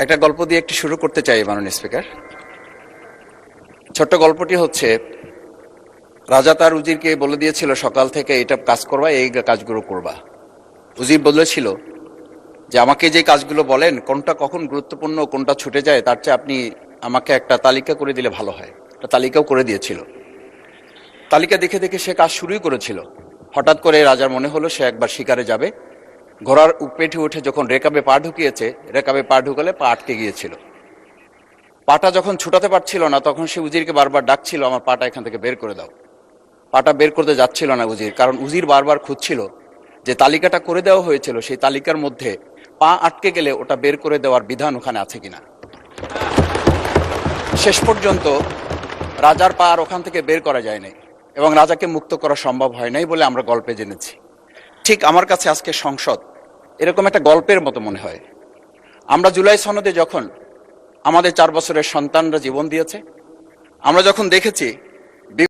একটা গল্প দিয়ে একটু শুরু করতে চাই মাননীয় স্পিকার। ছোট্ট গল্পটি হচ্ছে, রাজা তার উজিরকে বলে দিয়েছিল সকাল থেকে এটা কাজ করবা, এই কাজগুলো করবা। উজির বলেছিল যে আমাকে যে কাজগুলো বলেন কোনটা কখন গুরুত্বপূর্ণ কোনটা ছুটে যায় তার চেয়ে আপনি আমাকে একটা তালিকা করে দিলে ভালো হয়। একটা তালিকাও করে দিয়েছিল। তালিকা দেখে দেখে সে কাজ শুরুই করেছিল। হঠাৎ করে রাজার মনে হলো সে একবার শিকারে যাবে। ঘোড়ার পেটে উঠে যখন রেকাবে পা ঢুকিয়েছে, রেকাবে পা ঢুকালে পা আটকে গিয়েছিল। পাটা যখন ছুটাতে পারছিল না তখন সে উজিরকে বারবার ডাকছিল, আমার পাটা এখান থেকে বের করে দাও। পাটা বের করতে যাচ্ছিল না উজির, কারণ উজির বারবার খুঁজছিল যে তালিকাটা করে দেওয়া হয়েছিল সেই তালিকার মধ্যে পা আটকে গেলে ওটা বের করে দেওয়ার বিধান ওখানে আছে কিনা। শেষ পর্যন্ত রাজার পা আর ওখান থেকে বের করা যায় নাই এবং রাজাকে মুক্ত করা সম্ভব হয় নাই বলে আমরা গল্পে জেনেছি। ঠিক আমার কাছে আজকে সংসদ এরকম একটা গল্পের মতো মনে হয়। আমরা জুলাই সনদে যখন আমাদের 4 বছরের সন্তানরা জীবন দিয়েছে, আমরা যখন দেখেছি